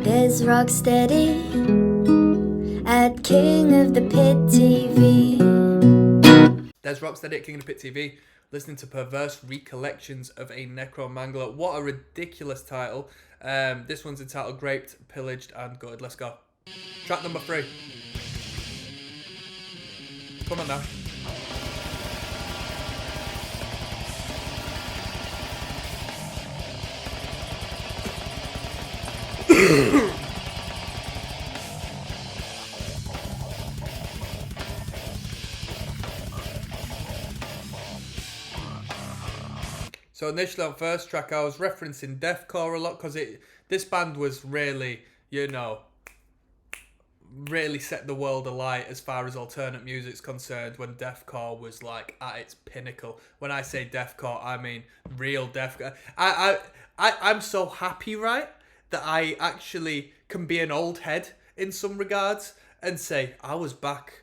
There's Rocksteady at King of the Pit TV. There's Rocksteady at King of the Pit TV, listening to Perverse Recollections of a Necromangler. What a ridiculous title. This one's entitled Graped, Pillaged and Gutted. Let's go. Track number 3. Come on now. So initially on first track I was referencing deathcore a lot because this band was really, really set the world alight as far as alternate music's concerned when deathcore was like at its pinnacle. When I say deathcore, I mean real deathcore. I'm so happy, right, that I actually can be an old head in some regards and say I was back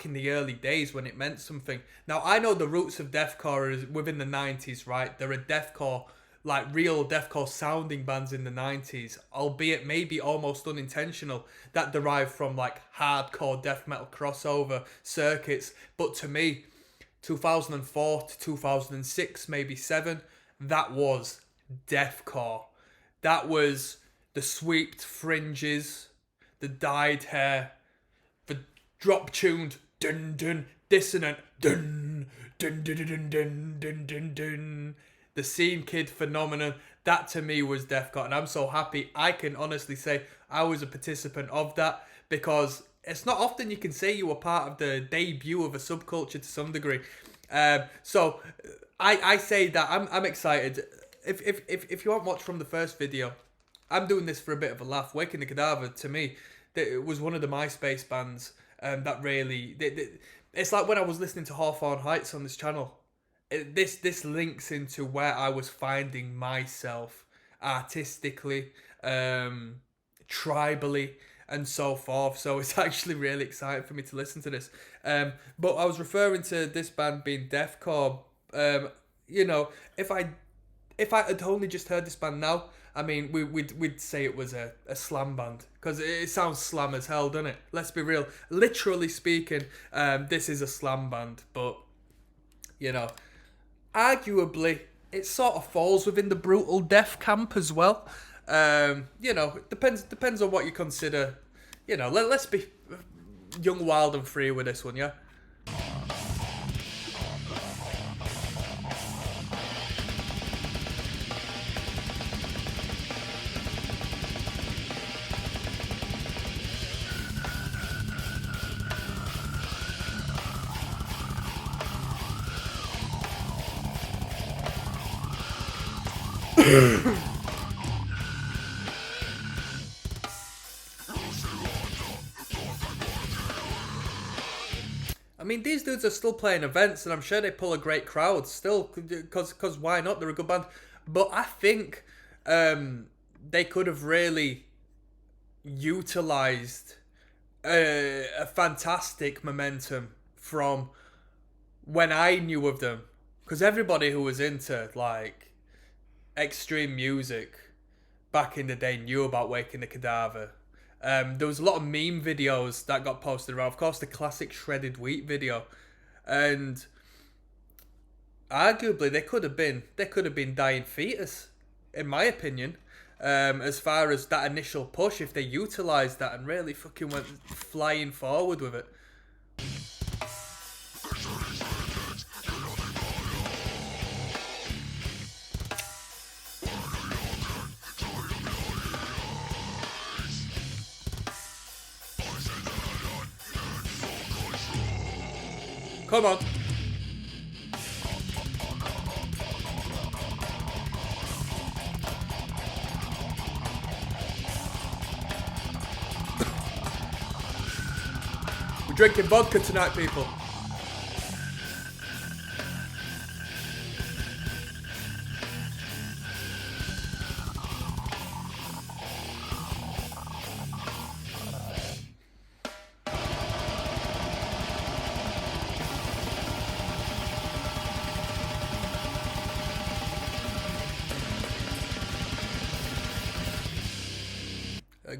in the early days when it meant something. Now, I know the roots of deathcore is within the 90s, right? There are deathcore, like real deathcore sounding bands in the 90s, albeit maybe almost unintentional, that derive from like hardcore death metal crossover circuits. But to me, 2004 to 2006, maybe 7, that was deathcore. That was the sweeped fringes, the dyed hair, the drop-tuned dun-dun, dissonant dun dun dun dun dun dun dun dun. The Scene Kid phenomenon, that to me was deathcore, and I'm so happy I can honestly say I was a participant of that, because it's not often you can say you were part of the debut of a subculture to some degree. So I say that I'm excited. If you haven't watched from the first video, I'm doing this for a bit of a laugh. Waking the Cadaver, to me, it was one of the MySpace bands that really... It's like when I was listening to Hawthorne Heights on this channel. This links into where I was finding myself artistically, tribally, and so forth. So it's actually really exciting for me to listen to this. But I was referring to this band being deathcore. If I had only just heard this band now, I mean, we'd say it was a slam band, because it sounds slam as hell, doesn't it? Let's be real. Literally speaking, this is a slam band, but, arguably, it sort of falls within the brutal death camp as well. It depends on what you consider. Let's be young, wild and free with this one, yeah? I mean, these dudes are still playing events, and I'm sure they pull a great crowd still, because why not? They're a good band. But I think they could have really utilised a fantastic momentum from when I knew of them. Because everybody who was into, like, extreme music back in the day knew about Waking the Cadaver. There was a lot of meme videos that got posted around. Of course, the classic Shredded Wheat video, and arguably they could have been dying fetus, in my opinion. As far as that initial push, if they utilised that and really fucking went flying forward with it. Come on. We're drinking vodka tonight, people.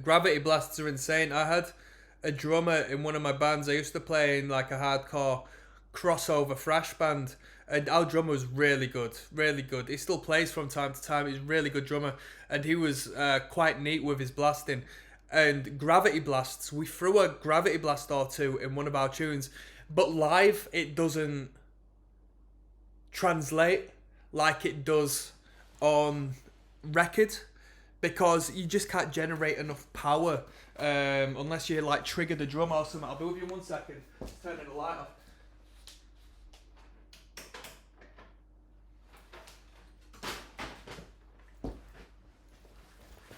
Gravity blasts are insane. I had a drummer in one of my bands. I used to play in like a hardcore crossover thrash band, and our drummer was really good, really good. He still plays from time to time. He's a really good drummer, and he was quite neat with his blasting. And gravity blasts, we threw a gravity blast or two in one of our tunes, but live it doesn't translate like it does on record, because you just can't generate enough power unless you like trigger the drum or something. I'll be with you in 1 second. Just turning the light off.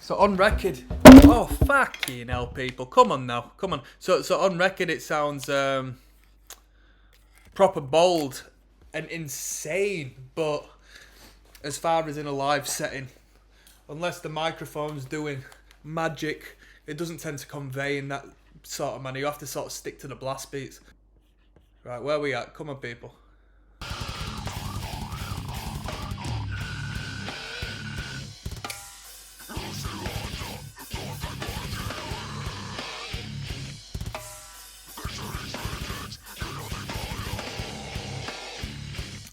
So on record, oh fucking hell, people, come on now, come on. So on record it sounds proper bold and insane, but as far as in a live setting, unless the microphone's doing magic, it doesn't tend to convey in that sort of manner. You have to sort of stick to the blast beats. Right, where are we at? Come on, people.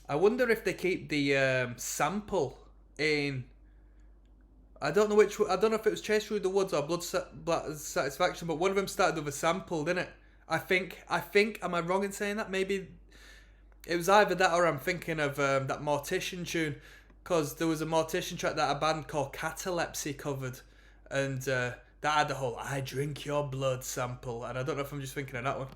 I wonder if they keep the sample in. I don't know which. I don't know if it was Chase Through the Woods or Blood Satisfaction, but one of them started with a sample, didn't it? I think. Am I wrong in saying that? Maybe it was either that or I'm thinking of that Mortician tune, because there was a Mortician track that a band called Catalepsy covered, and that had the whole "I drink your blood" sample, and I don't know if I'm just thinking of that one.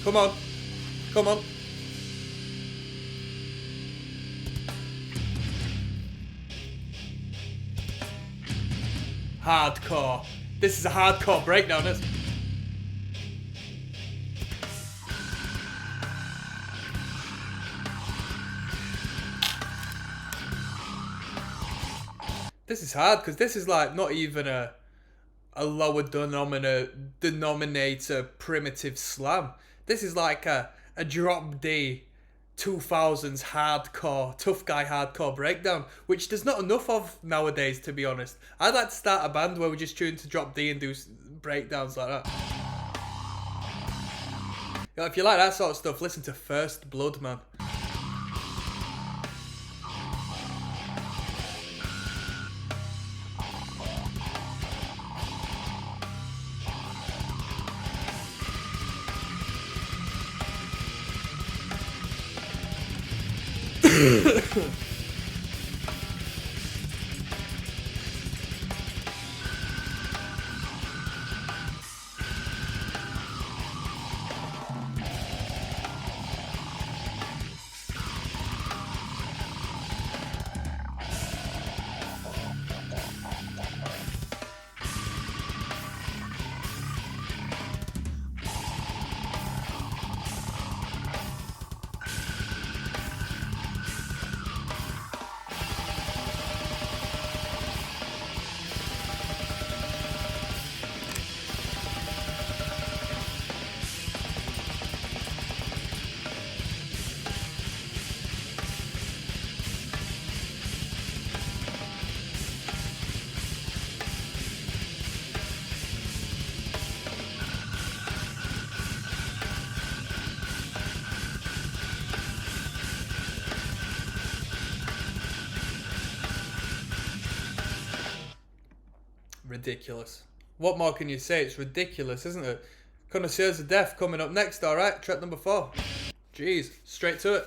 Come on. Come on. Hardcore. This is a hardcore breakdown, isn't it? This is hard, because this is like not even a lower denominator primitive slam. This is like a drop D 2000s hardcore, tough guy hardcore breakdown, which there's not enough of nowadays, to be honest. I'd like to start a band where we just tune to drop D and do breakdowns like that. You know, if you like that sort of stuff, listen to First Blood, man. Ridiculous. What more can you say? It's ridiculous, isn't it? Connoisseurs of Death coming up next, alright? Track number 4. Jeez, straight to it.